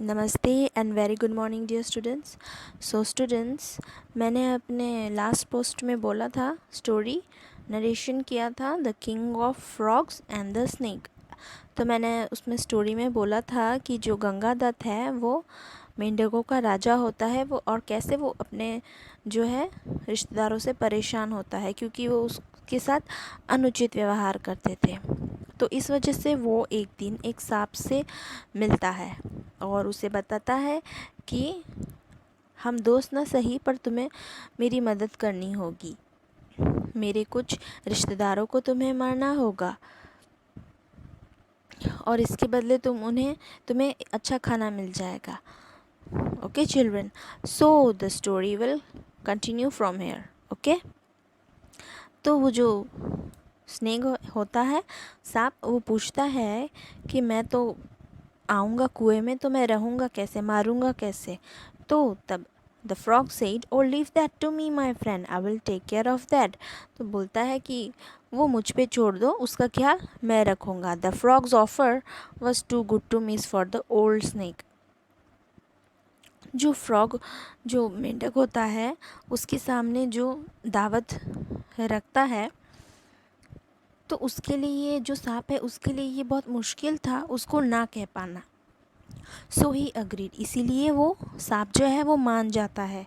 नमस्ते and very good morning dear students. So students, मैंने अपने लास्ट पोस्ट में बोला था, स्टोरी नरेशन किया था the king of frogs and the snake. तो मैंने उसमें स्टोरी में बोला था कि जो गंगादत्त है वो मेंढकों का राजा होता है, वो और कैसे वो अपने जो है रिश्तेदारों से परेशान होता है क्योंकि वो उसके साथ अनुचित व्यवहार करते थे। तो इस वजह से वो एक दिन एक सांप से मिलता है और उसे बताता है कि हम दोस्त ना सही पर तुम्हें मेरी मदद करनी होगी, मेरे कुछ रिश्तेदारों को तुम्हें मारना होगा और इसके बदले तुम्हें अच्छा खाना मिल जाएगा। Okay children, so the story will continue from here. Okay, तो वो जो स्नेक होता है, सांप, वो पूछता है कि मैं तो आऊँगा कुएं में तो मैं रहूँगा कैसे, मारूँगा कैसे। तो तब the frog said, oh leave that to me my friend, I will take care of that. तो बोलता है कि वो मुझ पे छोड़ दो, उसका ख्याल मैं रखूँगा। The frog's offer was too good to miss for the old snake. जो मेंढक होता है उसके सामने जो दावत रखता है, तो उसके लिए जो सांप है उसके लिए ये बहुत मुश्किल था उसको ना कह पाना। सो ही अग्रीड, इसीलिए वो सांप जो है वो मान जाता है।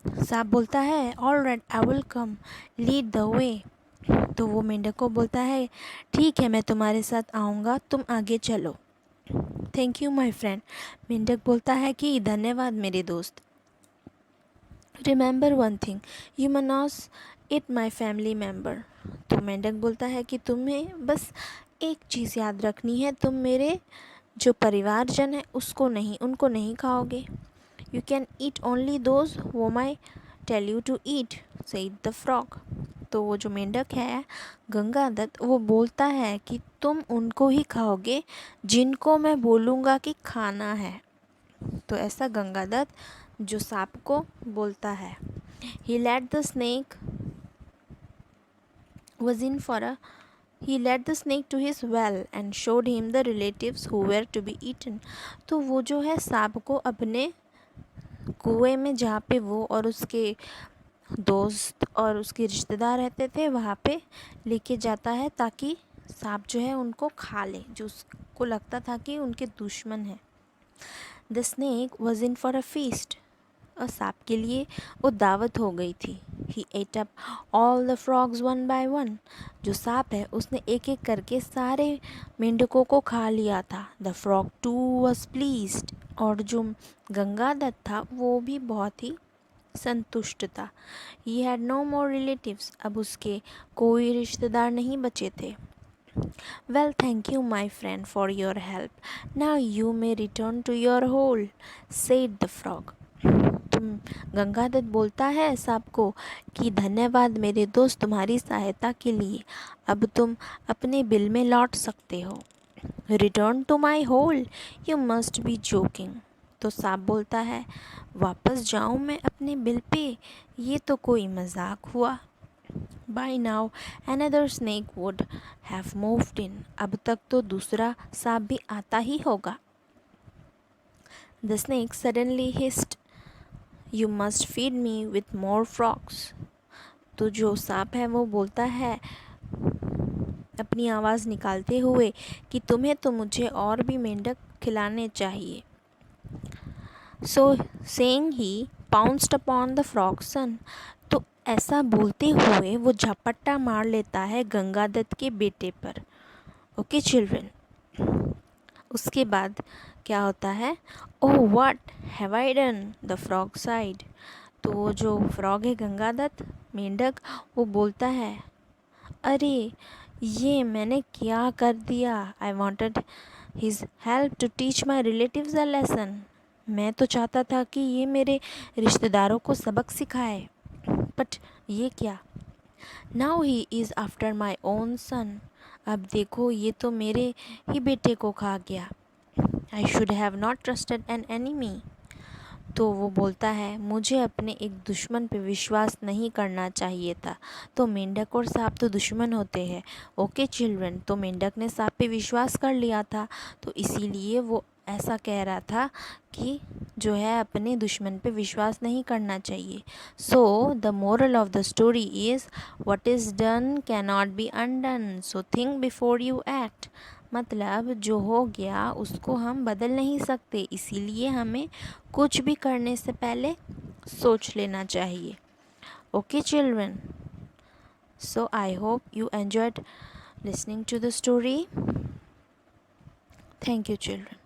सांप बोलता है, all right I will come, lead the way. तो वो मेंढक को बोलता है, ठीक है मैं तुम्हारे साथ आऊँगा, तुम आगे चलो। Thank you my friend. मेंढक बोलता है कि धन्यवाद मेरे दोस्त। Remember one thing, you must it my family member. तो मेंढक बोलता है कि तुम्हें बस एक चीज़ याद रखनी है, तुम मेरे जो परिवारजन है उनको नहीं खाओगे। You can eat only those whom I tell you to eat, said the frog. तो वो जो मेंढक है गंगादत्त, वो बोलता है कि तुम उनको ही खाओगे जिनको मैं बोलूँगा कि खाना है। तो ऐसा गंगादत्त जो सांप को बोलता है। He let the snake was in for a He led the snake to his well and showed him the relatives who were to be eaten. तो वो जो है सांप को अपने कुएं में, जहाँ पे वो और उसके दोस्त और उसके रिश्तेदार रहते थे, वहाँ पे लेके जाता है ताकि सांप जो है उनको खा ले, जो उसको लगता था कि उनके दुश्मन है। The snake was in for a feast, और सांप के लिए वो दावत हो गई थी। He ate up all the frogs one by one. जो सांप है उसने एक एक करके सारे मेंढकों को खा लिया था। The frog too was pleased, और जो गंगादत्त था वो भी बहुत ही संतुष्ट था। He had no more relatives, अब उसके कोई रिश्तेदार नहीं बचे थे। Well thank you my friend for your help, now you may return to your hole, said the frog. तुम गंगादत्त बोलता है सांप को कि धन्यवाद मेरे दोस्त तुम्हारी सहायता के लिए, अब तुम अपने बिल में लौट सकते हो। Return to my hole, you must be joking. तो सांप बोलता है, वापस जाऊँ मैं अपने बिल पे, ये तो कोई मजाक हुआ। By now another snake would have moved in, अब तक तो दूसरा सांप भी आता ही होगा। The snake suddenly hissed, you must feed me with more frogs. तो जो सांप है वो बोलता है अपनी आवाज़ निकालते हुए कि तुम्हें तो मुझे और भी मेंढक खिलाने चाहिए। So saying he pounced upon the frog son. तो ऐसा बोलते हुए वो झपट्टा मार लेता है गंगादत्त के बेटे पर। ओके चिल्ड्रन, उसके बाद क्या होता है, oh what have I done, the frog side. तो वो जो फ्रॉग है गंगादत्त मेंढक, वो बोलता है, अरे ये मैंने क्या कर दिया। I wanted his help to teach my relatives a lesson. मैं तो चाहता था कि ये मेरे रिश्तेदारों को सबक सिखाए, बट ये क्या। Now he is after my own son, अब देखो ये तो मेरे ही बेटे को खा गया। I should have not trusted an enemy. तो वो बोलता है, मुझे अपने एक दुश्मन पे विश्वास नहीं करना चाहिए था। तो मेंढक और सांप तो दुश्मन होते हैं। ओके चिल्ड्रन, तो मेंढक ने सांप पे विश्वास कर लिया था, तो इसीलिए वो ऐसा कह रहा था कि जो है अपने दुश्मन पे विश्वास नहीं करना चाहिए। So the moral of the story is what is done can not be undone, so think before you act. मतलब जो हो गया उसको हम बदल नहीं सकते, इसीलिए हमें कुछ भी करने से पहले सोच लेना चाहिए। Okay children, so I hope you enjoyed listening to the story. Thank you children.